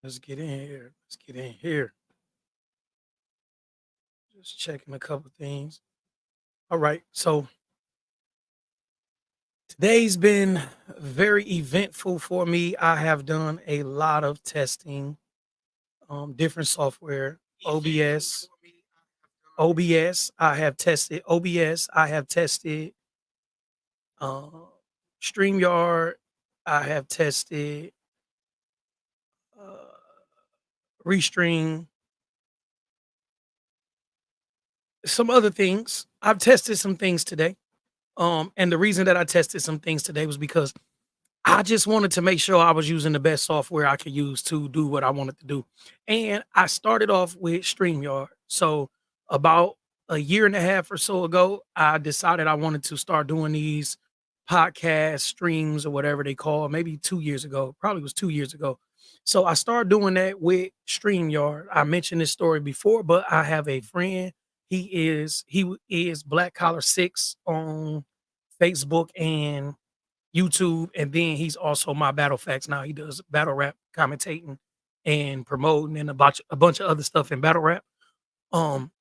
Let's get in here. Let's get in here. Just checking a couple things. All right. So today's been very eventful for me. I have done a lot of testing, different software, OBS, OBS. I have tested OBS. I have tested uh, StreamYard. I have tested uh, Restream, some other things. I've tested some things today. And the reason that I tested some things today was because I just wanted to make sure I was using the best software I could use to do what I wanted to do. And I started off with StreamYard. So about a year and a half or so ago, I decided I wanted to start doing these podcast streams or whatever they call, maybe 2 years ago, probably was 2 years ago. So I started doing that with StreamYard. I mentioned this story before, but I have a friend. He is Black Collar Six on Facebook and YouTube, and then he's also my Battle Facts now. He does battle rap commentating and promoting and a bunch of other stuff in battle rap. Um,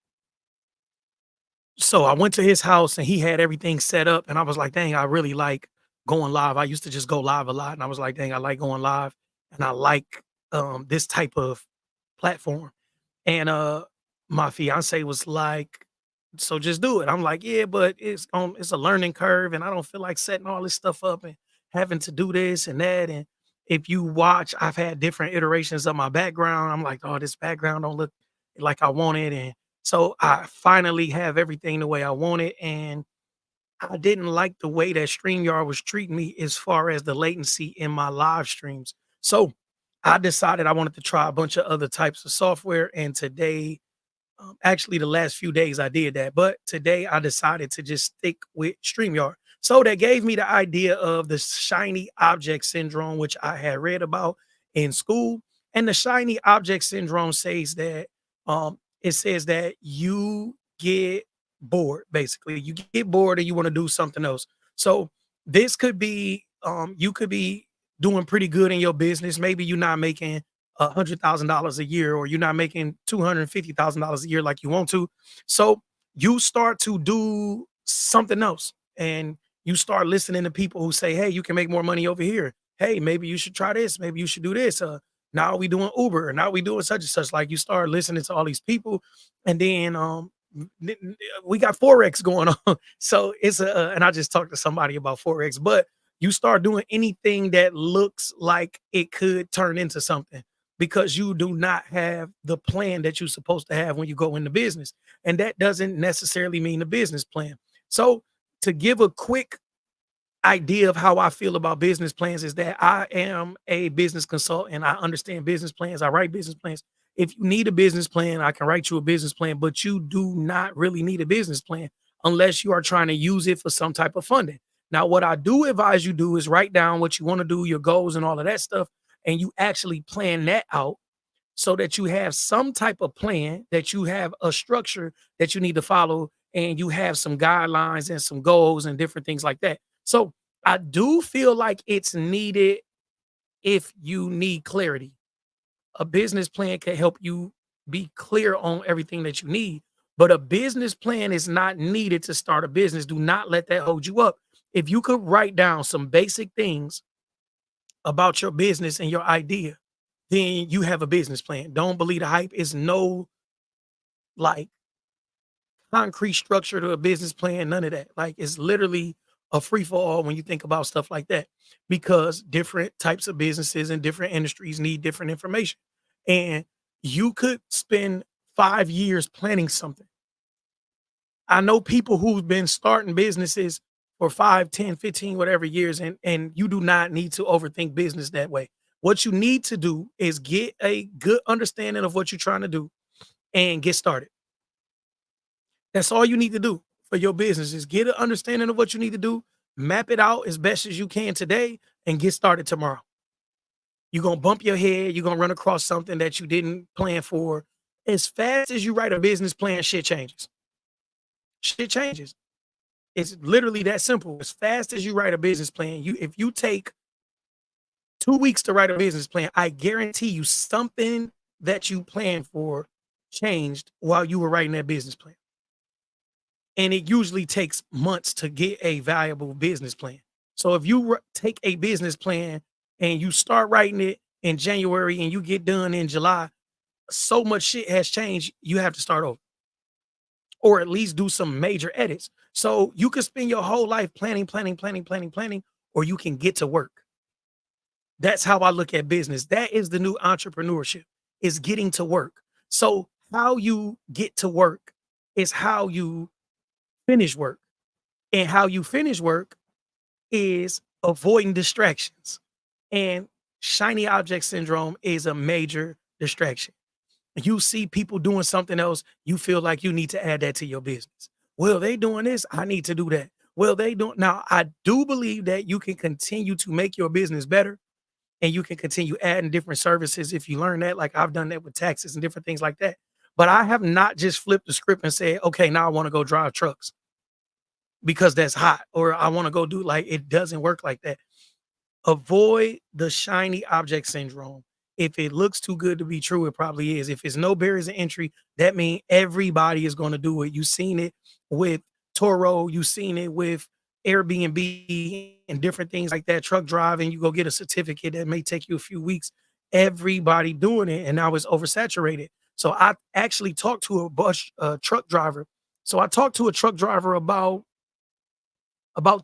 so I went to his house and he had everything set up, and I was like, dang, I really like going live. I used to just go live a lot, and I was like, dang, I like going live, and I like this type of platform. And my fiance was like, so just do it. I'm like, yeah, but it's a learning curve, and I don't feel like setting all this stuff up and having to do this and that. And if you watch, I've had different iterations of my background. I'm like, oh, this background don't look like I want it. And so I finally have everything the way I want it. And I didn't like the way that StreamYard was treating me as far as the latency in my live streams. So I decided I wanted to try a bunch of other types of software. And today, actually, the last few days I did that, but today I decided to just stick with StreamYard. So that gave me the idea of the shiny object syndrome, which I had read about in school. And the shiny object syndrome says that you get bored, basically. You get bored and you want to do something else. So this could be you could be doing pretty good in your business. Maybe you're not making $100,000 a year, or you're not making $250,000 a year like you want to. So you start to do something else, and you start listening to people who say, "Hey, you can make more money over here. Hey, maybe you should try this. Maybe you should do this. Now we doing Uber. Now we doing such and such." Like you start listening to all these people, and then we got forex going on. So it's and I just talked to somebody about forex, but you start doing anything that looks like it could turn into something, because you do not have the plan that you're supposed to have when you go into business. And that doesn't necessarily mean a business plan. So, to give a quick idea of how I feel about business plans, is that I am a business consultant. I understand business plans. I write business plans. If you need a business plan, I can write you a business plan, but you do not really need a business plan unless you are trying to use it for some type of funding. Now, what I do advise you do is write down what you want to do, your goals, and all of that stuff, and you actually plan that out so that you have some type of plan, that you have a structure that you need to follow, and you have some guidelines and some goals and different things like that. So I do feel like it's needed if you need clarity. A business plan can help you be clear on everything that you need, but a business plan is not needed to start a business. Do not let that hold you up. If you could write down some basic things about your business and your idea, then you have a business plan. Don't believe the hype. Is no like concrete structure to a business plan, none of that. Like it's literally a free for all when you think about stuff like that, because different types of businesses and different industries need different information. And you could spend 5 years planning something. I know people who've been starting businesses for 5, 10, 15, whatever years, and you do not need to overthink business that way. What you need to do is get a good understanding of what you're trying to do and get started. That's all you need to do for your business, is get an understanding of what you need to do, map it out as best as you can today, and get started tomorrow. You're gonna bump your head, you're gonna run across something that you didn't plan for. As fast as you write a business plan, shit changes. Shit changes. It's literally that simple. As fast as you write a business plan, you if you take 2 weeks to write a business plan. I guarantee you something that you planned for changed while you were writing that business plan. And it usually takes months to get a valuable business plan. So if you take a business plan and you start writing it in January and you get done in July, so much shit has changed, you have to start over or at least do some major edits. So you can spend your whole life planning, or you can get to work. That's how I look at business. That is the new entrepreneurship, is getting to work. So how you get to work is how you finish work. And how you finish work is avoiding distractions. And shiny object syndrome is a major distraction. You see people doing something else, you feel like you need to add that to your business. Well, they doing this, I need to do that. Well, they don't. Now, I do believe that you can continue to make your business better and you can continue adding different services if you learn that. Like I've done that with taxes and different things like that. But I have not just flipped the script and said, okay, now I want to go drive trucks because that's hot, or I want to go do, like, it doesn't work like that. Avoid the shiny object syndrome. If it looks too good to be true, it probably is. If it's no barriers of entry, that means everybody is going to do it. You've seen it with Toro, you've seen it with Airbnb and different things like that. Truck driving, you go get a certificate that may take you a few weeks. Everybody doing it, and now it's oversaturated. So I actually talked to a bus truck driver. So I talked to a truck driver about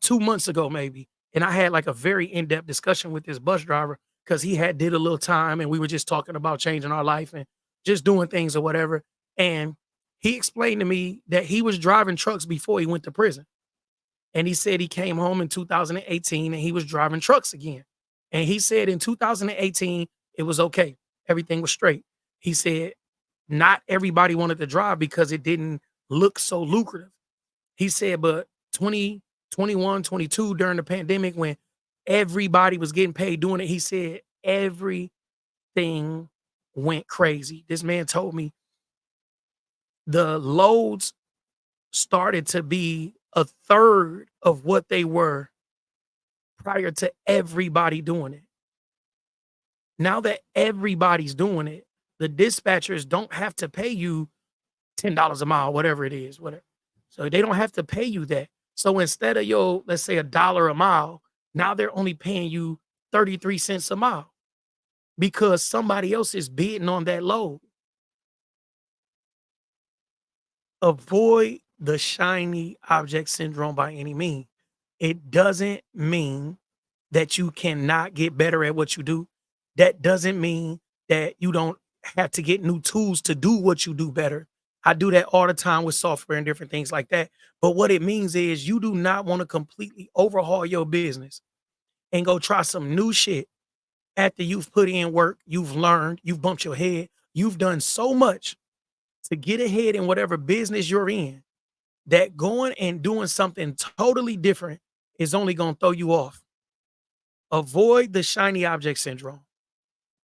2 months ago, maybe. And I had like a very in-depth discussion with this bus driver because he had did a little time and we were just talking about changing our life and just doing things or whatever. And he explained to me that he was driving trucks before he went to prison. And he said he came home in 2018 and he was driving trucks again. And he said in 2018, it was okay. Everything was straight. He said not everybody wanted to drive because it didn't look so lucrative. He said, but 2021, 22 during the pandemic when everybody was getting paid doing it, he said everything went crazy. This man told me the loads started to be a third of what they were prior to everybody doing it. Now that everybody's doing it, the dispatchers don't have to pay you $10 a mile, whatever it is, whatever. So they don't have to pay you that. So instead of your, let's say $1 a mile, now they're only paying you 33 cents a mile because somebody else is bidding on that load. Avoid the shiny object syndrome by any means. It doesn't mean that you cannot get better at what you do. That doesn't mean that you don't have to get new tools to do what you do better. I do that all the time with software and different things like that. But what it means is you do not want to completely overhaul your business and go try some new shit after you've put in work, you've learned, you've bumped your head, you've done so much to get ahead in whatever business you're in, that going and doing something totally different is only going to throw you off. Avoid the shiny object syndrome.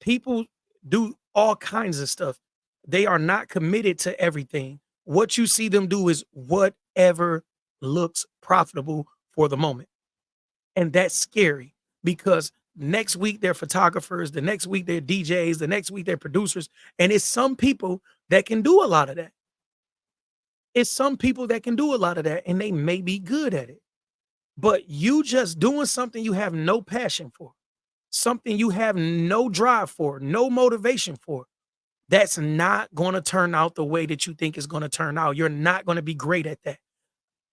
People do all kinds of stuff. They are not committed to everything. What you see them do is whatever looks profitable for the moment. And that's scary because next week they're photographers, the next week they're DJs, the next week they're producers. And it's some people that can do a lot of that. It's some people that can do a lot of that and they may be good at it. But you just doing something you have no passion for, something you have no drive for, no motivation for, that's not going to turn out the way that you think it's going to turn out. You're not going to be great at that.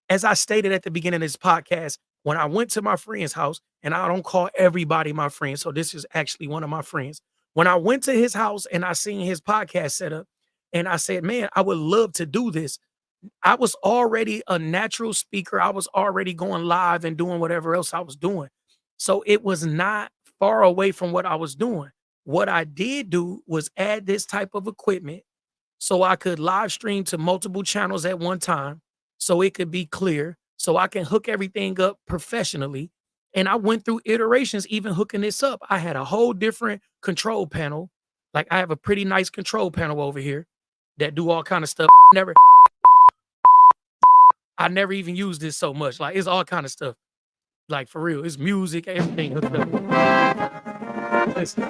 As I stated at the beginning of this podcast, when I went to my friend's house, and I don't call everybody my friend, so this is actually one of my friends. When I went to his house and I seen his podcast set up, and I said, man, I would love to do this. I was already a natural speaker. I was already going live and doing whatever else I was doing. So it was not far away from what I was doing. What I did do was add this type of equipment so I could live stream to multiple channels at one time so it could be clear, so I can hook everything up professionally. And I went through iterations, even hooking this up. I had a whole different control panel. Like I have a pretty nice control panel over here that do all kind of stuff. I never even used this so much. Like it's all kind of stuff. Like for real, it's music, everything hooked up. Listen,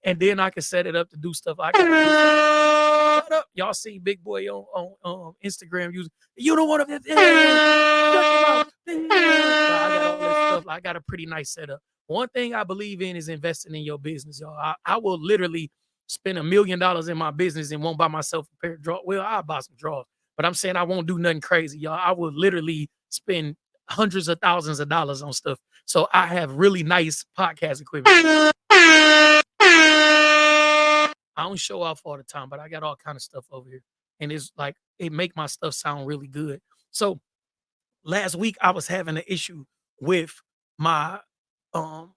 and then I can set it up to do stuff I got. Shut up. Y'all see Big Boy on Instagram using, you don't want to, shut your mouth. I got all this stuff. I got a pretty nice setup. One thing I believe in is investing in your business, y'all. I will literally spend $1 million in my business and won't buy myself a pair of drawers. Well, I'll buy some drawers, but I'm saying I won't do nothing crazy, y'all. I will literally spend hundreds of thousands of dollars on stuff. So I have really nice podcast equipment. I don't show off all the time, but I got all kind of stuff over here. And it's like it make my stuff sound really good. So last week I was having an issue with my um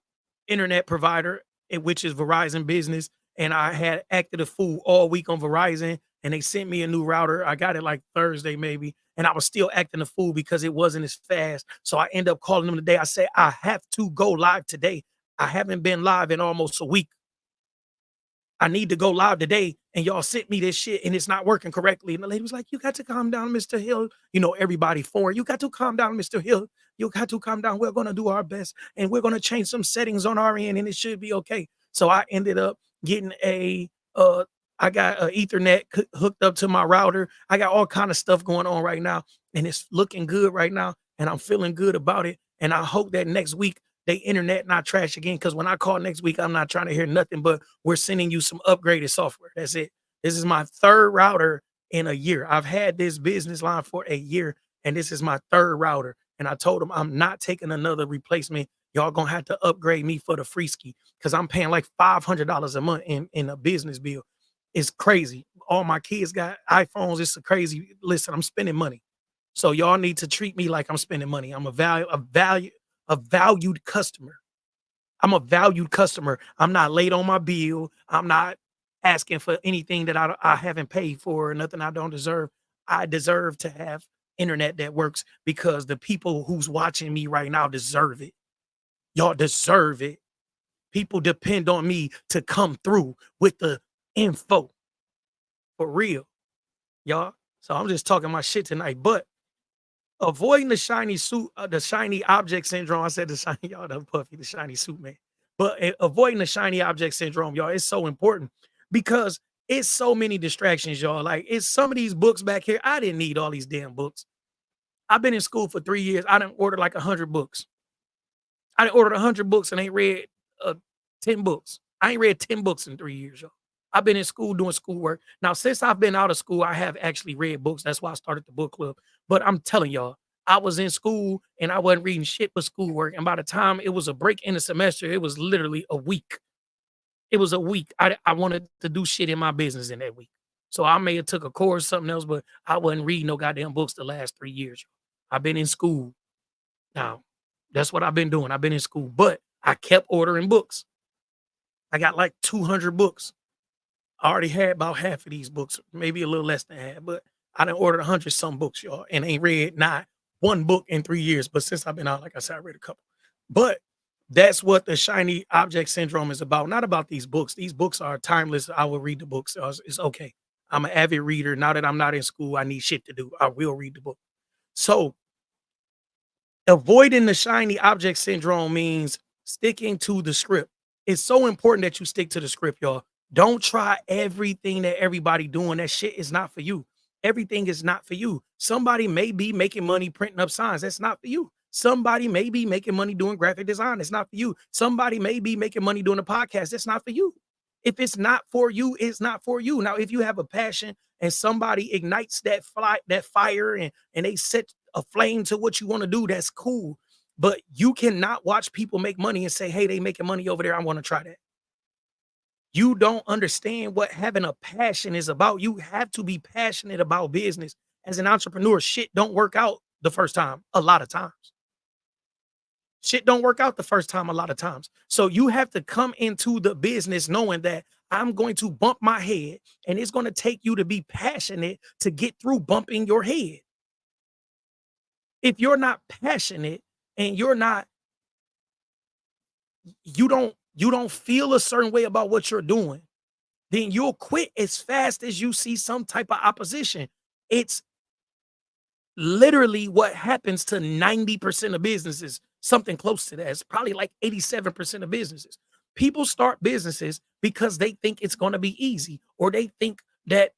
internet provider, which is Verizon Business, and I had acted a fool all week on Verizon, and they sent me a new router. I got it like Thursday maybe, and I was still acting a fool because it wasn't as fast. So I end up calling them today. I said I have to go live today. I haven't been live in almost a week. I need to go live today, and y'all sent me this shit and it's not working correctly. And the lady was like, you got to calm down, Mr. Hill. You know, everybody foreign. You got to calm down, Mr. Hill. You got to calm down. We're going to do our best and we're going to change some settings on our end and it should be okay. So I ended up getting I got an Ethernet hooked up to my router. I got all kind of stuff going on right now and it's looking good right now. And I'm feeling good about it. And I hope that next week they internet not trash again. Cause when I call next week, I'm not trying to hear nothing, but we're sending you some upgraded software. That's it. This is my third router in a year. I've had this business line for a year and this is my third router. And I told them I'm not taking another replacement. Y'all gonna have to upgrade me for the free ski because I'm paying like $500 a month in a business bill. It's crazy. All my kids got iPhones. It's a crazy. Listen, I'm spending money. So y'all need to treat me like I'm spending money. I'm a valued customer. I'm a valued customer. I'm not late on my bill. I'm not asking for anything that I haven't paid for or nothing I don't deserve. I deserve to have internet that works because the people who's watching me right now deserve it. Y'all deserve it. People depend on me to come through with the info for real, y'all. So I'm just talking my shit tonight, but avoiding the shiny suit, the shiny object syndrome. I said the shiny, y'all done puffy, the shiny suit man. But avoiding the shiny object syndrome, y'all, is so important because it's so many distractions, y'all. Like it's some of these books back here. I didn't need all these damn books. I've been in school for 3 years. I didn't order like 100 books. I done ordered 100 books and ain't read 10 books. I ain't read 10 books in 3 years, y'all. I've been in school doing schoolwork. Now, since I've been out of school, I have actually read books. That's why I started the book club. But I'm telling y'all, I was in school and I wasn't reading shit but schoolwork. And by the time it was a break in the semester, it was literally a week. It was a week. I wanted to do shit in my business in that week. So I may have took a course, something else, but I wasn't reading no goddamn books the last 3 years. I've been in school. Now, that's what I've been doing. I've been in school, but I kept ordering books. I got like 200 books. I already had about half of these books, maybe a little less than half, but I done ordered 100 some books, y'all, and ain't read not one book in 3 years. But since I've been out, like I said, I read a couple. But that's what the shiny object syndrome is about. Not about these books. These books are timeless. I will read the books. It's okay. I'm an avid reader. Now that I'm not in school, I need shit to do. I will read the book. So avoiding the shiny object syndrome means sticking to the script. It's so important that you stick to the script, y'all. Don't try everything that everybody doing. That shit is not for you. Everything is not for you. Somebody may be making money printing up signs. That's not for you. Somebody may be making money doing graphic design. That's not for you. Somebody may be making money doing a podcast. That's not for you. If it's not for you, it's not for you. Now, if you have a passion and somebody ignites that fire and they set a flame to what you want to do, that's cool. But you cannot watch people make money and say, hey, they making money over there. I want to try that. You don't understand what having a passion is about. You have to be passionate about business. As an entrepreneur, shit don't work out the first time, a lot of times. Shit don't work out the first time a lot of times. So you have to come into the business knowing that I'm going to bump my head and it's going to take you to be passionate to get through bumping your head. If you're not passionate and you don't feel a certain way about what you're doing, then you'll quit as fast as you see some type of opposition. It's literally what happens to 90% of businesses, something close to that. It's probably like 87% of businesses. People start businesses because they think it's going to be easy, or they think that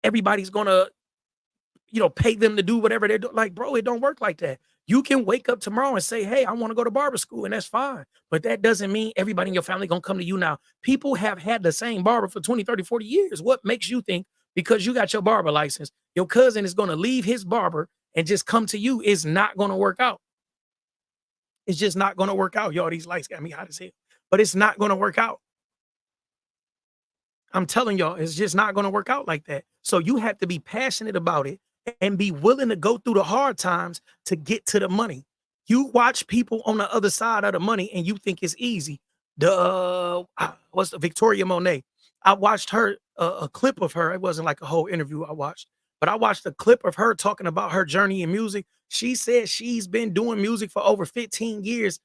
everybody's going to, pay them to do whatever they're doing. Like, bro, it don't work like that. You can wake up tomorrow and say, "Hey, I want to go to barber school," and that's fine. But that doesn't mean everybody in your family gonna come to you now. People have had the same barber for 20, 30, 40 years. What makes you think because you got your barber license, your cousin is gonna leave his barber and just come to you? Is not gonna work out. It's just not gonna work out. Y'all, these lights got me hot as hell. But it's not gonna work out. I'm telling y'all, it's just not gonna work out like that. So you have to be passionate about it and be willing to go through the hard times to get to the money. You watch people on the other side of the money and you think it's easy. What's the Victoria Monet? I watched her a clip of her. It wasn't like a whole interview I watched, but I watched a clip of her talking about her journey in music. She said she's been doing music for over 15 years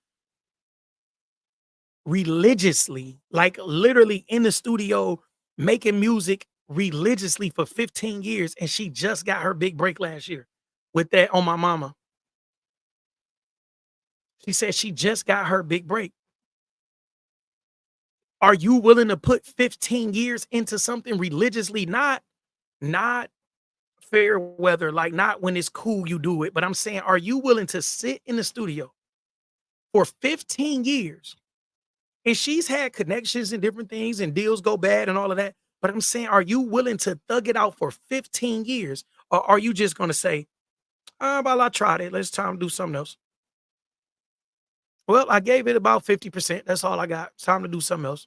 religiously, like literally in the studio making music religiously for 15 years, and she just got her big break last year with that On My Mama. She said she just got her big break. Are you willing to put 15 years into something religiously? Not fair weather, like not when it's cool you do it, but I'm saying, are you willing to sit in the studio for 15 years? And she's had connections and different things and deals go bad and all of that. But I'm saying, are you willing to thug it out for 15 years? Or are you just going to say, well, I tried it. Let's time to do something else. Well, I gave it about 50%. That's all I got. It's time to do something else.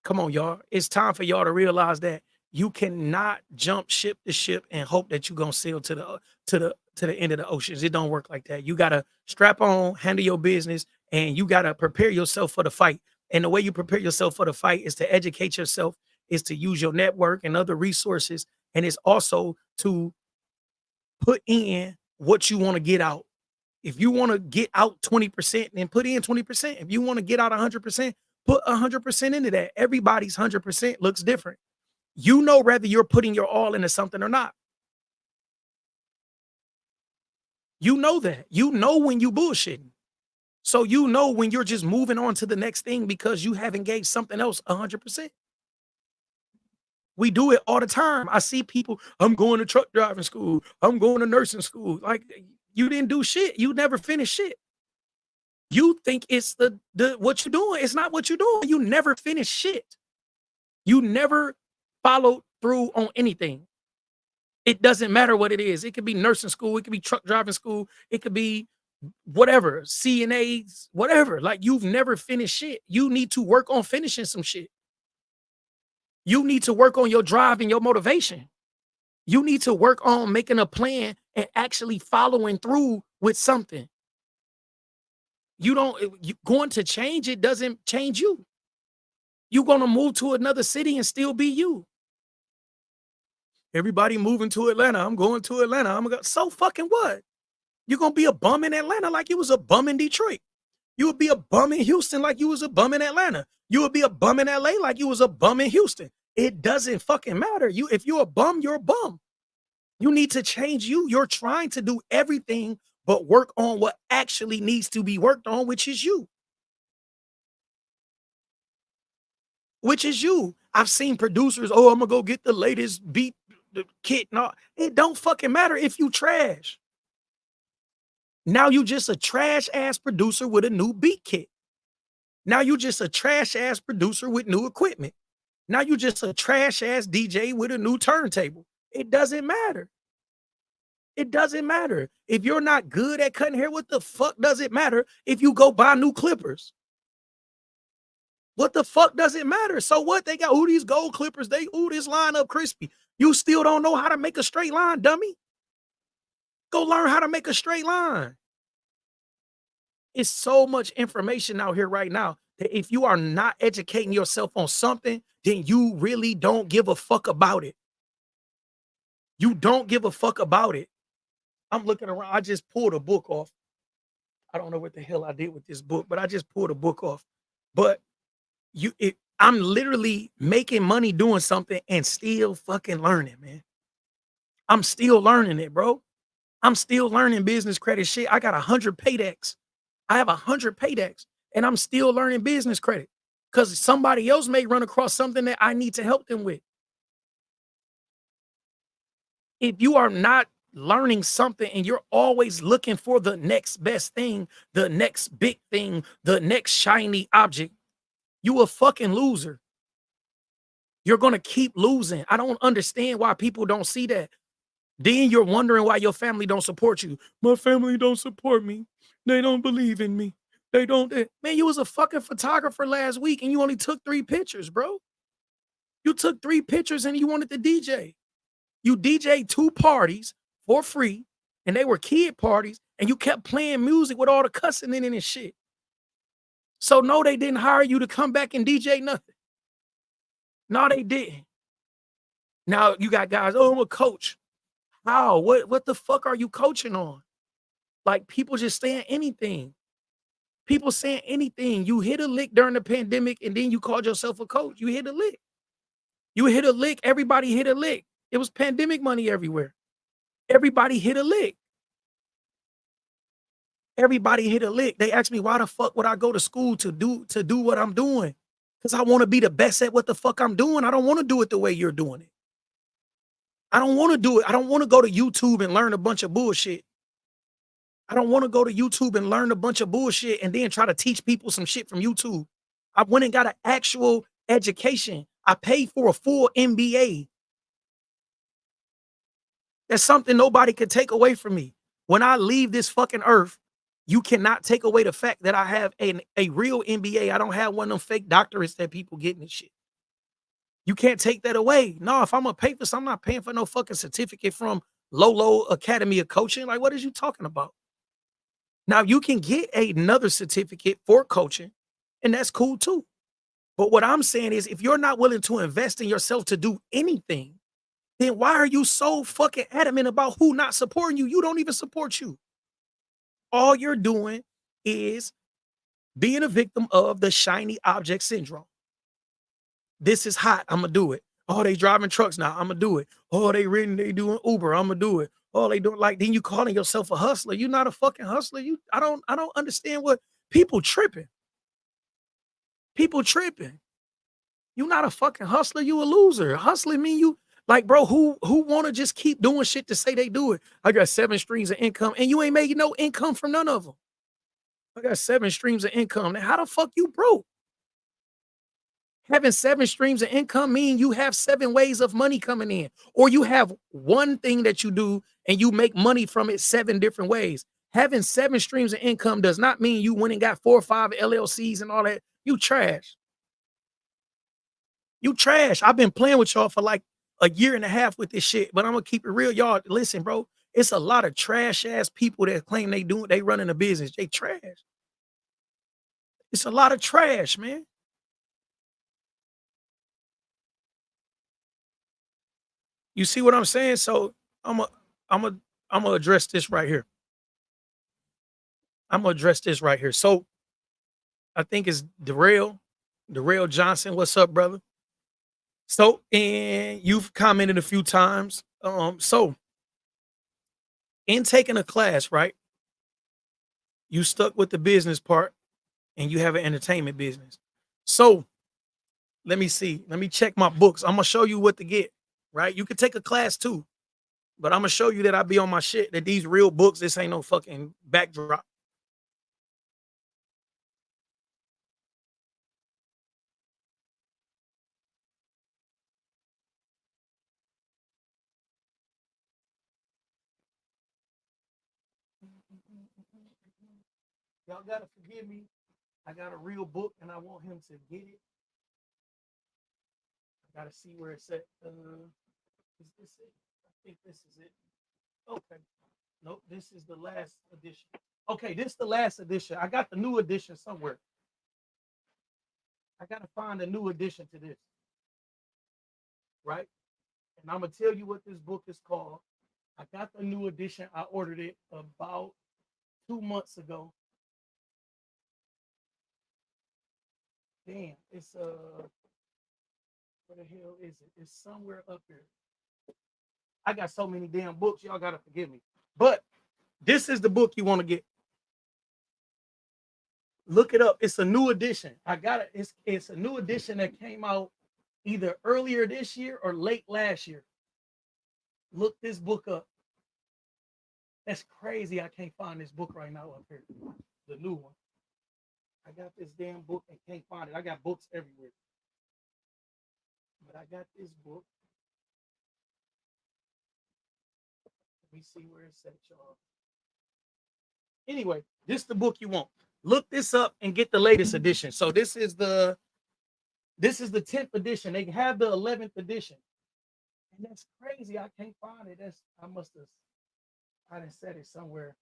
Come on, y'all. It's time for y'all to realize that you cannot jump ship to ship and hope that you're gonna sail to the end of the oceans. It don't work like that. You gotta strap on, handle your business, and you gotta prepare yourself for the fight. And the way you prepare yourself for the fight is to educate yourself, is to use your network and other resources, and it's also to put in what you want to get out. If you want to get out 20%, then put in 20%. If you want to get out 100%, put 100% into that. Everybody's 100% looks different. You know whether you're putting your all into something or not. You know that. You know when you bullshitting. So you know when you're just moving on to the next thing because you haven't gave something else 100%. We do it all the time. I see people, I'm going to truck driving school. I'm going to nursing school. Like, you didn't do shit. You never finished shit. You think it's the what you're doing. It's not what you're doing. You never finish shit. You never followed through on anything. It doesn't matter what it is. It could be nursing school, it could be truck driving school, it could be whatever, CNAs, whatever. Like, you've never finished shit. You need to work on finishing some shit. You need to work on your drive and your motivation. You need to work on making a plan and actually following through with something. You don't you going to change it doesn't change you. You're gonna move to another city and still be you. Everybody moving to Atlanta. I'm going to Atlanta. I'm gonna go. So fucking what? You're gonna be a bum in Atlanta like you was a bum in Detroit. You would be a bum in Houston like you was a bum in Atlanta. You would be a bum in LA like you was a bum in Houston. It doesn't fucking matter. If you're a bum, you're a bum. You need to change you. You're trying to do everything but work on what actually needs to be worked on, which is you. Which is you. I've seen producers, oh, I'm gonna go get the latest beat the kit. No, it don't fucking matter if you trash. Now you just a trash ass producer with a new beat kit. Now you just a trash ass producer with new equipment. Now you just a trash ass DJ with a new turntable. It doesn't matter. It doesn't matter. If you're not good at cutting hair, what the fuck does it matter if you go buy new clippers? What the fuck does it matter? So what? They got, these gold clippers. This line up crispy. You still don't know how to make a straight line, dummy. Go learn how to make a straight line. It's so much information out here right now that if you are not educating yourself on something, then you really don't give a fuck about it. You don't give a fuck about it. I'm looking around. I just pulled a book off. I don't know what the hell I did with this book, but I just pulled a book off. But I'm literally making money doing something and still fucking learning, man. I'm still learning it, bro. I'm still learning business credit shit. I got 100 paydecks. I have 100 paydecks. and I'm still learning business credit because somebody else may run across something that I need to help them with. If you are not learning something and you're always looking for the next best thing, the next big thing, the next shiny object, you a fucking loser. You're gonna keep losing. I don't understand why people don't see that. Then you're wondering why your family don't support you. My family don't support me. They don't believe in me. They don't. Man, you was a fucking photographer last week and you only took 3 pictures, bro. You took 3 pictures and you wanted to DJ. You DJ'd 2 parties for free, and they were kid parties, and you kept playing music with all the cussing in it and shit. So no, they didn't hire you to come back and DJ nothing. No, they didn't. Now you got guys, oh, I'm a coach. How? What the fuck are you coaching on? Like people just saying anything. People saying anything. You hit a lick during the pandemic and then you called yourself a coach. You hit a lick. You hit a lick. Everybody hit a lick. It was pandemic money everywhere. Everybody hit a lick. Everybody hit a lick. They asked me, why the fuck would I go to school to do what I'm doing? Because I want to be the best at what the fuck I'm doing. I don't want to do it the way you're doing it. I don't want to do it. I don't want to go to YouTube and learn a bunch of bullshit. I don't want to go to YouTube and learn a bunch of bullshit and then try to teach people some shit from YouTube. I went and got an actual education. I paid for a full MBA. That's something nobody could take away from me. When I leave this fucking earth, you cannot take away the fact that I have a real MBA. I don't have one of them fake doctorates that people get and shit. You can't take that away. No, if I'm gonna pay for something, I'm not paying for no fucking certificate from Lolo Academy of Coaching. Like, what is you talking about? Now you can get another certificate for coaching, and that's cool too. But what I'm saying is, if you're not willing to invest in yourself to do anything, then why are you so fucking adamant about who not supporting you? You don't even support you. All you're doing is being a victim of the shiny object syndrome. This is hot. I'm gonna do it. Oh, they driving trucks now. I'm gonna do it. Oh, they riding, they doing Uber. I'm gonna do it. Oh, they doing like then you calling yourself a hustler. You're not a fucking hustler. I don't understand what people tripping. People tripping. You not a fucking hustler, you a loser. Hustling mean you like, bro, who wanna just keep doing shit to say they do it? I got 7 streams of income, and you ain't making no income from none of them. I got 7 streams of income. Now, how the fuck you broke? Having 7 streams of income mean you have 7 ways of money coming in, or you have one thing that you do and you make money from it 7 different ways. Having 7 streams of income does not mean you went and got 4 or 5 LLCs and all that. You trash. You trash. I've been playing with y'all for like a year and a half with this shit, but I'm gonna keep it real, y'all. Listen, bro, it's a lot of trash ass people that claim they running a business. They trash. It's a lot of trash, man. You see what I'm saying? So I'm a, I'm a, I'm gonna address this right here. I'm gonna address this right here. So I think it's Darrell Johnson. What's up, brother? So, and you've commented a few times. So in taking a class, right? You stuck with the business part and you have an entertainment business. So let me see. Let me check my books. I'm gonna show you what to get. Right? You could take a class too, but I'm gonna show you that I be on my shit. That these real books. This ain't no fucking backdrop. Y'all gotta forgive me. I got a real book and I want him to get it. I gotta see where it's at. Is this it? I think this is it. Okay. Nope, this is the last edition. Okay, this is the last edition. I got the new edition somewhere. I gotta find a new edition to this, right? And I'm gonna tell you what this book is called. I got the new edition. I ordered it about 2 months ago. Damn, it's where the hell is it? It's somewhere up here. I got so many damn books, y'all gotta forgive me. But this is the book you want to get. Look it up. It's a new edition. I got it. It's a new edition that came out either earlier this year or late last year. Look this book up. That's crazy. I can't find this book right now up here. The new one. I got this damn book and can't find it. I got books everywhere. But I got this book. Let me see where it's at, y'all. Anyway, this is the book you want. Look this up and get the latest edition. So this is the 10th edition. They have the 11th edition. And that's crazy. I can't find it. I done said it somewhere.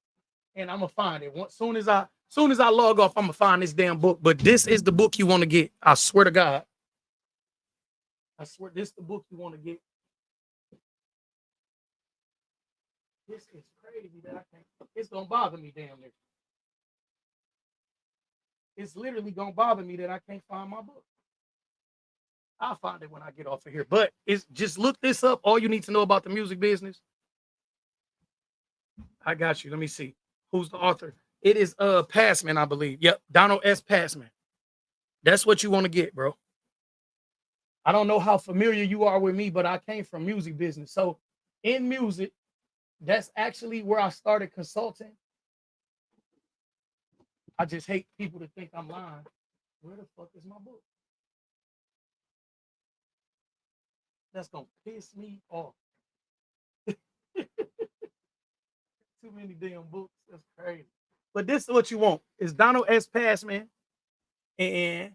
And I'm gonna find it. Soon as I log off, I'm gonna find this damn book. But this is the book you want to get. I swear to God. I swear this is the book you want to get. This is crazy that I can't. It's gonna bother me damn near. It's literally gonna bother me that I can't find my book. I'll find it when I get off of here. But it's just look this up. All you need to know about the music business. I got you. Let me see. Who's the author? It is Passman, I believe. Yep, Donald S. Passman. That's what you want to get, bro. I don't know how familiar you are with me, but I came from music business. So in music, that's actually where I started consulting. I just hate people to think I'm lying. Where the fuck is my book? That's gonna piss me off. Too many damn books. That's crazy. But this is what you want. It's Donald S. Passman. And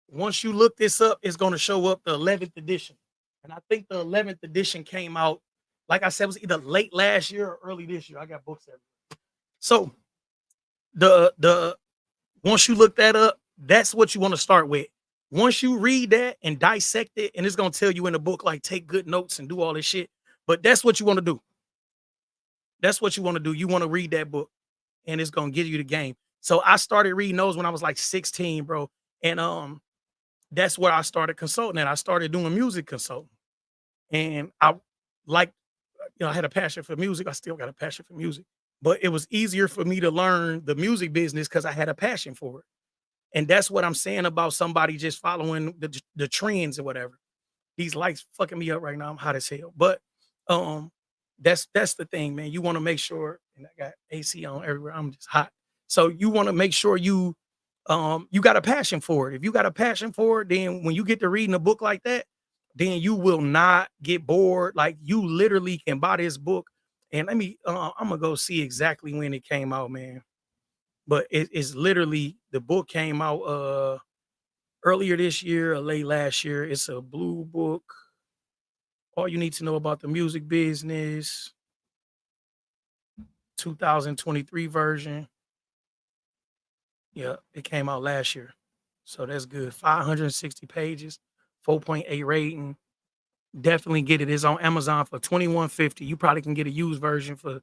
once you look this up, it's going to show up the 11th edition. And I think the 11th edition came out, like I said, it was either late last year or early this year. I got books everywhere. So the once you look that up, that's what you want to start with. Once you read that and dissect it, and it's going to tell you in the book, like, take good notes and do all this shit. But that's what you want to do. That's what you want to do. You want to read that book, and it's going to give you the game. So I started reading those when I was like 16, bro. And that's where I started consulting. And I started doing music consulting. And I like, I had a passion for music. I still got a passion for music. But it was easier for me to learn the music business because I had a passion for it. And that's what I'm saying about somebody just following the trends or whatever. These lights fucking me up right now. I'm hot as hell. But that's the thing, man. You want to make sure, and I got AC on everywhere. I'm just hot. So you want to make sure you got a passion for it. If you got a passion for it, then when you get to reading a book like that, then you will not get bored. Like, you literally can buy this book. And I'm gonna go see exactly when it came out, man. But it's literally, the book came out earlier this year or late last year. It's a blue book. All you need to know about the music business. 2023 version. Yeah, it came out last year. So that's good. 560 pages, 4.8 rating. Definitely get it. It's on Amazon for $21.50. You probably can get a used version for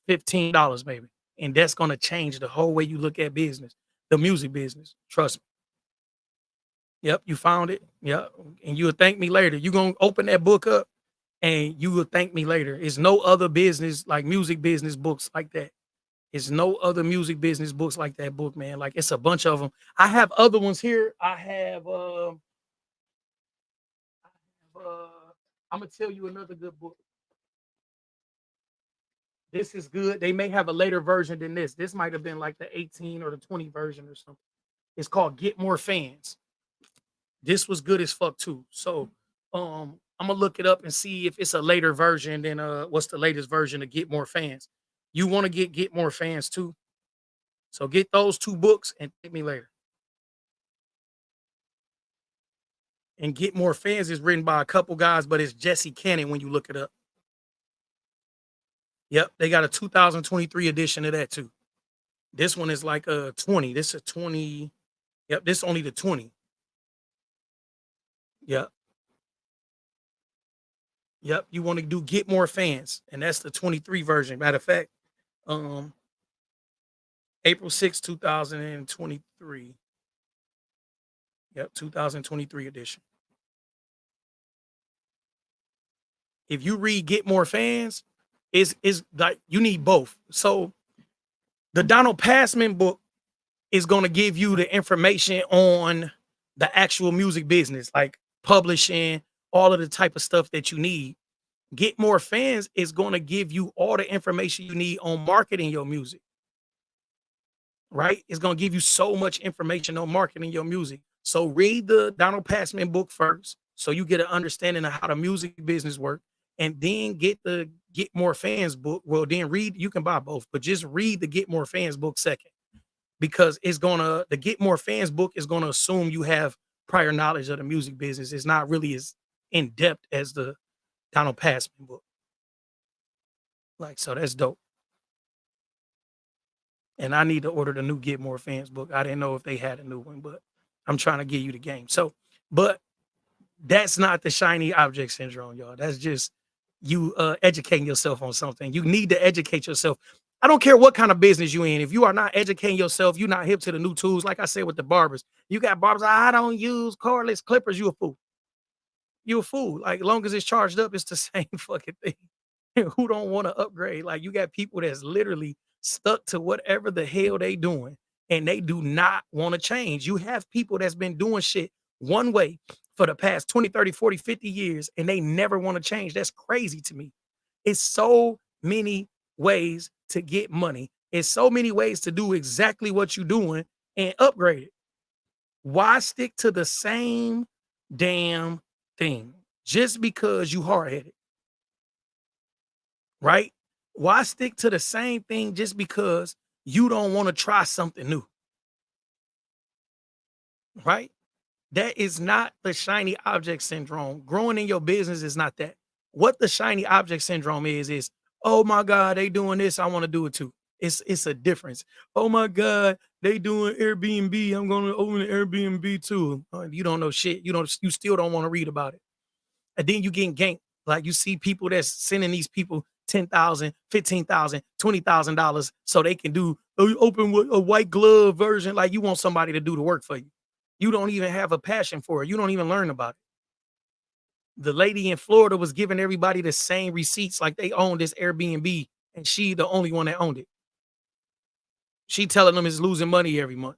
$15 maybe. And that's going to change the whole way you look at business, the music business. Trust me. Yep, you found it. Yep. And you'll thank me later. You're going to open that book up and you will thank me later. It's no other business, like music business books like that. It's no other music business books like that book, man. Like, it's a bunch of them. I have other ones here. I have I'm gonna tell you another good book. This is good. They may have a later version than this. This might have been like the 18 or the 20 version or something. It's called Get More Fans. This was good as fuck too. So I'm gonna look it up and see if it's a later version than what's the latest version of Get More Fans. You want to get More Fans too. So get those two books and take me later. And Get More Fans is written by a couple guys, but it's Jesse Cannon when you look it up. Yep, they got a 2023 edition of that too. This one is like a 20. This is a 20. Yep, this is only the 20. Yep. Yep, you want to do Get More Fans, and that's the 23 version. Matter of fact, April 6, 2023. Yep, 2023 edition. If you read Get More Fans, is like you need both. So the Donald Passman book is going to give you the information on the actual music business, like publishing, all of the type of stuff that you need. Get More Fans is going to give you all the information you need on marketing your music, right? It's going to give you so much information on marketing your music. So read the Donald Passman book first, so you get an understanding of how the music business works, and then get the Get More Fans book. Well, then read. You can buy both, but just read the Get More Fans book second, because the Get More Fans book is gonna assume you have prior knowledge of the music business. It's not really as in depth as the Donald Passman book. Like, so that's dope. And I need to order the new Get More Fans book. I didn't know if they had a new one, but I'm trying to give you the game. So, but that's not the shiny object syndrome, y'all. That's just you educating yourself on something. You need to educate yourself. I don't care what kind of business you in. If you are not educating yourself, you're not hip to the new tools. Like I said with the barbers, you got barbers. I don't use cordless clippers. You a fool. You a fool. Like, long as it's charged up, it's the same fucking thing. Who don't want to upgrade? Like, you got people that's literally stuck to whatever the hell they doing, and they do not want to change. You have people that's been doing shit one way for the past 20, 30, 40, 50 years, and they never want to change. That's crazy to me. It's so many ways to get money. It's so many ways to do exactly what you're doing and upgrade it. Why stick to the same damn thing just because you hard headed? Right? Why stick to the same thing just because you don't want to try something new? Right? That is not the shiny object syndrome. Growing in your business is not that. What the shiny object syndrome is, oh my God, they doing this, I want to do it too. It's a difference. Oh my God, they doing Airbnb. I'm gonna open an Airbnb too. You don't know shit. You still don't want to read about it. And then you getting ganked. Like, you see people that's sending these people 10,000, 15,000, $20,000 so they can do open with a white glove version. Like, you want somebody to do the work for you. You don't even have a passion for it. You don't even learn about it. The lady in Florida was giving everybody the same receipts like they own this Airbnb, and she the only one that owned it. She telling them it's losing money every month.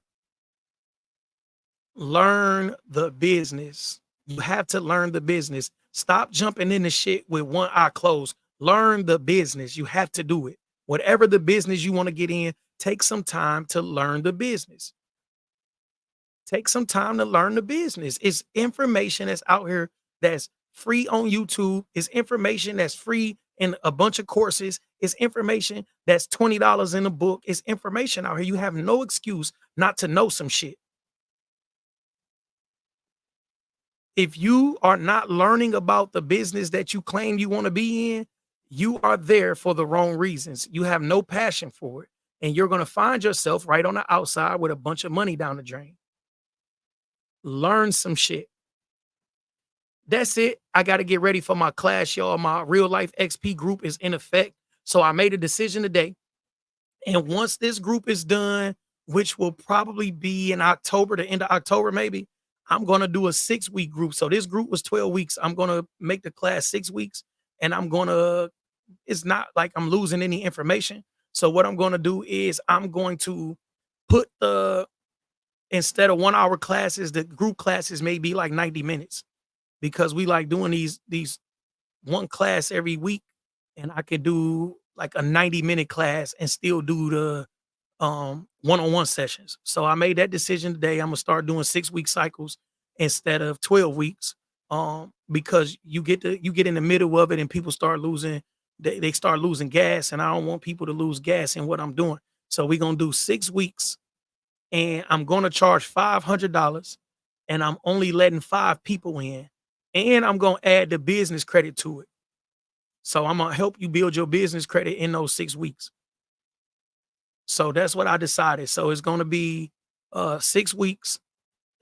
Learn the business. You have to learn the business. Stop jumping into shit with one eye closed. Learn the business. You have to do it. Whatever the business you want to get in, take some time to learn the business. Take some time to learn the business. It's information that's out here that's free on YouTube. It's information that's free in a bunch of courses. It's information that's $20 in a book. It's information out here. You have no excuse not to know some shit. If you are not learning about the business that you claim you want to be in, you are there for the wrong reasons. You have no passion for it. And you're going to find yourself right on the outside with a bunch of money down the drain. Learn some shit. That's it. I got to get ready for my class, y'all. My real life XP group is in effect. So I made a decision today. And once this group is done, which will probably be in October, the end of October, maybe, I'm going to do a 6-week group. So this group was 12 weeks. I'm going to make the class 6 weeks, and it's not like I'm losing any information. So what I'm going to do is I'm going to put instead of 1 hour classes, the group classes may be like 90 minutes, because we like doing these one class every week, and I could do like a 90-minute class and still do the one-on-one sessions. So I made that decision today. I'm gonna start doing 6-week cycles instead of 12 weeks. Because you get in the middle of it and people start losing, they start losing gas, and I don't want people to lose gas in what I'm doing. So we're gonna do 6 weeks, and I'm gonna charge $500, and I'm only letting 5 people in, and I'm gonna add the business credit to it. So I'm gonna help you build your business credit in those 6 weeks. So that's what I decided. So it's gonna be 6 weeks.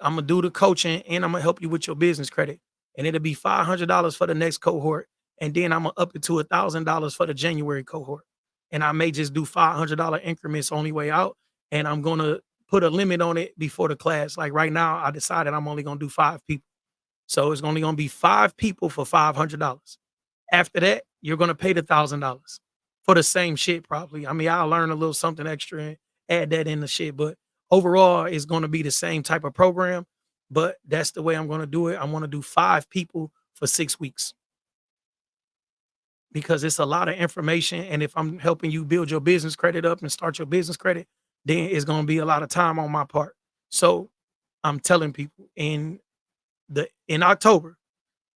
I'm gonna do the coaching, and I'm gonna help you with your business credit. And it'll be $500 for the next cohort. And then I'm gonna up it to $1,000 for the January cohort. And I may just do $500 increments only way out. And I'm gonna put a limit on it before the class. Like right now, I decided I'm only gonna do 5 people. So it's only gonna be 5 people for $500. After that, you're gonna pay the $1,000 for the same shit, probably. I mean, I'll learn a little something extra and add that in the shit, but overall it's going to be the same type of program, but that's the way I'm going to do it. I want to do 5 people for 6 weeks because it's a lot of information. And if I'm helping you build your business credit up and start your business credit, then it's going to be a lot of time on my part. So I'm telling people in October.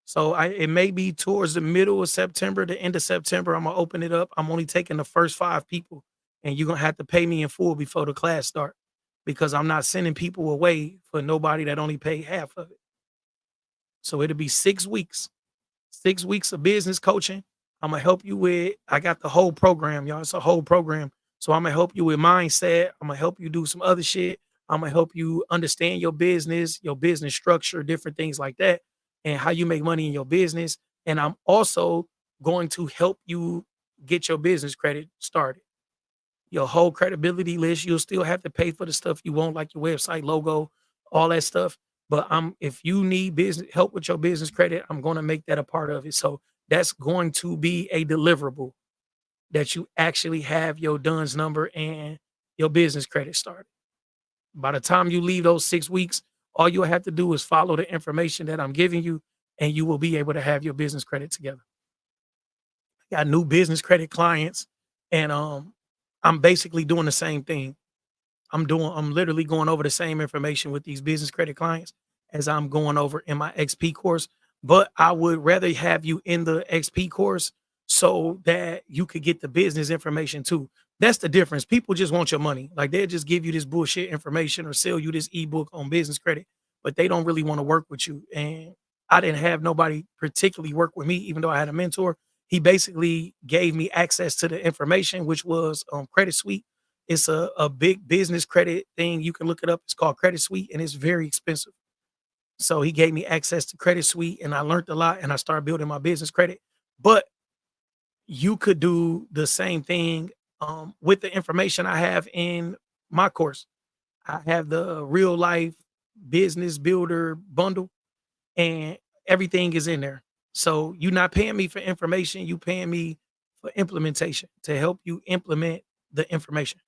So it may be towards the middle of September, the end of September. I'm gonna open it up. I'm only taking the first 5 people, and you're gonna have to pay me in full before the class start because I'm not sending people away for nobody that only pay half of it. So it'll be 6 weeks, 6 weeks of business coaching. I'm gonna help you with. I got the whole program, y'all. It's a whole program. So I'm gonna help you with mindset. I'm gonna help you do some other shit. I'm gonna help you understand your business structure, different things like that, and how you make money in your business. And I'm also going to help you get your business credit started. Your whole credibility list, you'll still have to pay for the stuff you want, like your website logo, all that stuff. But if you need business help with your business credit, I'm going to make that a part of it. So that's going to be a deliverable that you actually have your DUNS number and your business credit started. By the time you leave those 6 weeks, all you'll have to do is follow the information that I'm giving you, and you will be able to have your business credit together. Got new business credit clients, and I'm basically doing the same thing. I'm literally going over the same information with these business credit clients as I'm going over in my XP course, but I would rather have you in the XP course so that you could get the business information too. That's the difference. People just want your money. Like they'll just give you this bullshit information or sell you this ebook on business credit, but they don't really want to work with you. And I didn't have nobody particularly work with me, even though I had a mentor. He basically gave me access to the information, which was Credit Suite. It's a big business credit thing. You can look it up. It's called Credit Suite, and it's very expensive. So he gave me access to Credit Suite, and I learned a lot, and I started building my business credit. But you could do the same thing with the information I have in my course. I have the real life business builder bundle, and everything is in there. So you're not paying me for information, you paying me for implementation to help you implement the information.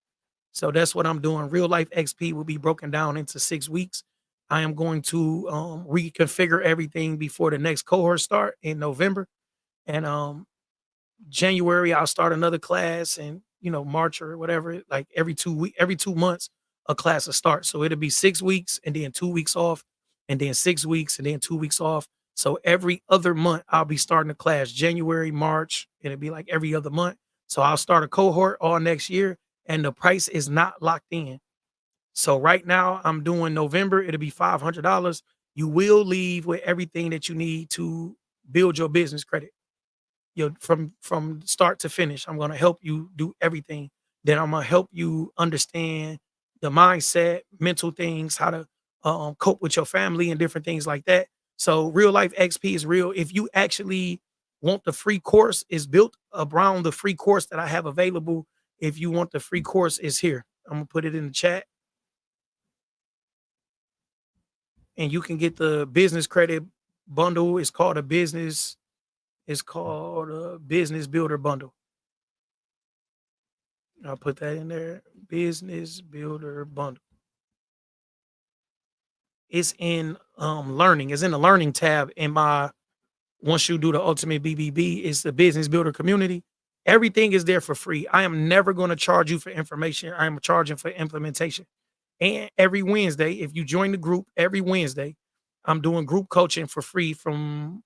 So that's what I'm doing. Real life XP will be broken down into 6 weeks. I am going to reconfigure everything before the next cohort start in November. And January, I'll start another class, and March or whatever, like every 2 months, a class will start. So it'll be 6 weeks and then 2 weeks off, and then 6 weeks and then 2 weeks off. So every other month, I'll be starting a class. January, March, and it'll be like every other month. So I'll start a cohort all next year, and the price is not locked in. So right now, I'm doing November. It'll be $500. You will leave with everything that you need to build your business credit, from start to finish. I'm going to help you do everything. Then I'm going to help you understand the mindset, mental things, how to cope with your family and different things like that. So real life XP is real. If you actually want the free course, is built around the free course that I have available. If you want the free course, is here. I'm gonna put it in the chat, and you can get the business credit bundle. It's called a business builder bundle. I'll put that in there. Business builder bundle. It's in learning. It's in the learning tab in my once you do the ultimate BBB, it's the business builder community. Everything is there for free. I am never going to charge you for information. I am charging for implementation. And every Wednesday, if you join the group every Wednesday, I'm doing group coaching for free from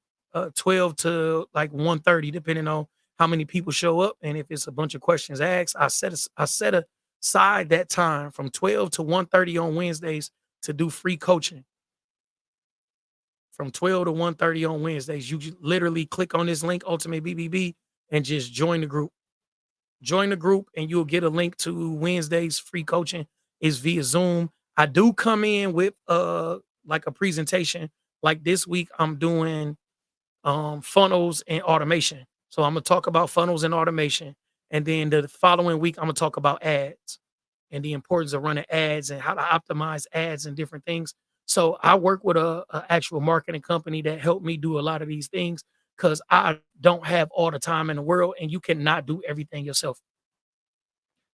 12 to like 1:30, depending on how many people show up. And if it's a bunch of questions asked, I set aside that time from 12 to 1:30 on Wednesdays to do free coaching. From 12 to 1:30 on Wednesdays. You literally click on this link, Ultimate BBB, and just join the group. Join the group, and you'll get a link to Wednesday's free coaching. Is via Zoom. I do come in with like a presentation. Like this week, I'm doing funnels and automation. So I'm gonna talk about funnels and automation, and then the following week I'm gonna talk about ads and the importance of running ads and how to optimize ads and different things. So I work with a actual marketing company that helped me do a lot of these things because I don't have all the time in the world, and you cannot do everything yourself.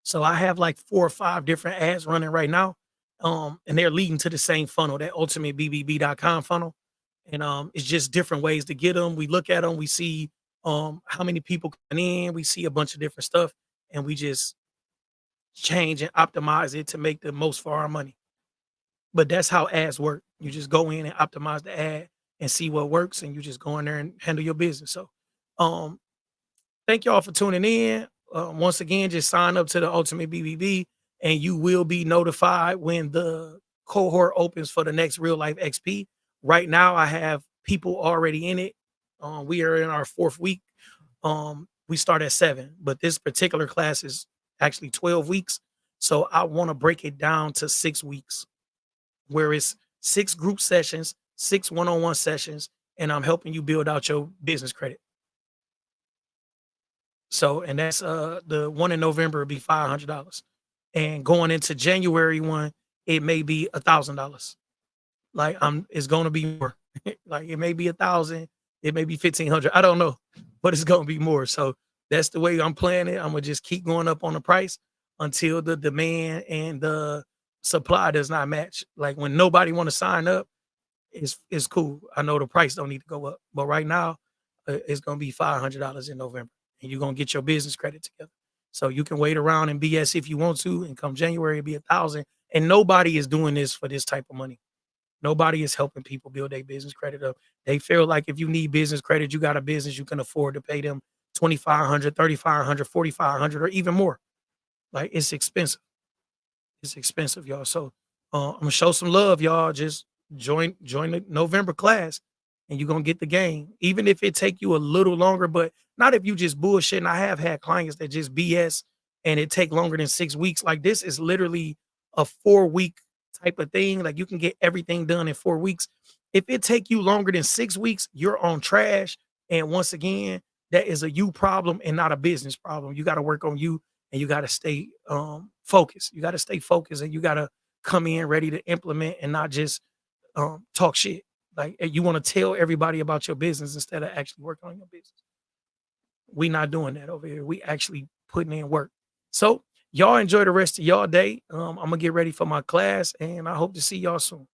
So I have like 4 or 5 different ads running right now, And they're leading to the same funnel, that ultimatebbb.com funnel. And it's just different ways to get them. We look at them, we see how many people coming in, we see a bunch of different stuff, and we just change and optimize it to make the most for our money. But that's how ads work. You just go in and optimize the ad and see what works, and you just go in there and handle your business. So, um, thank y'all for tuning in. Once again, just sign up to the Ultimate BBB, and you will be notified when the cohort opens for the next Real Life XP. Right now, I have people already in it. We are in our fourth week. We start at 7, but this particular class is actually 12 weeks. So I want to break it down to 6 weeks, where it's 6 group sessions, 6 one-on-one sessions, and I'm helping you build out your business credit. So, and that's the one in November will be $500. And going into January one, it may be $1,000. Like it's gonna be more. Like it may be 1,000, it may be 1,500. I don't know, but it's gonna be more. So that's the way I'm playing it. I'm gonna just keep going up on the price until the demand and the supply does not match. Like when nobody want to sign up, it's cool. I know the price don't need to go up, but right now it's gonna be $500 in November, and you're gonna get your business credit together. So you can wait around and BS if you want to, and come January it'll be 1,000. And nobody is doing this for this type of money. Nobody is helping people build their business credit up. They feel like if you need business credit, you got a business, you can afford to pay them 2,500, 3,500, 4,500, or even more. Like it's expensive. It's expensive, y'all. So I'm gonna show some love, y'all. Just join the November class, and you're gonna get the game. Even if it take you a little longer, but not if you just bullshit. And I have had clients that just BS and it take longer than 6 weeks. Like this is literally a 4 week type of thing. Like you can get everything done in 4 weeks. If it take you longer than 6 weeks, you're on trash. And once again, that is a you problem and not a business problem. You got to work on you, and you got to stay focused. You got to stay focused, and you got to come in ready to implement and not just talk shit. Like you want to tell everybody about your business instead of actually working on your business. We not doing that over here. We actually putting in work. So y'all enjoy the rest of y'all day. I'm gonna get ready for my class, and I hope to see y'all soon.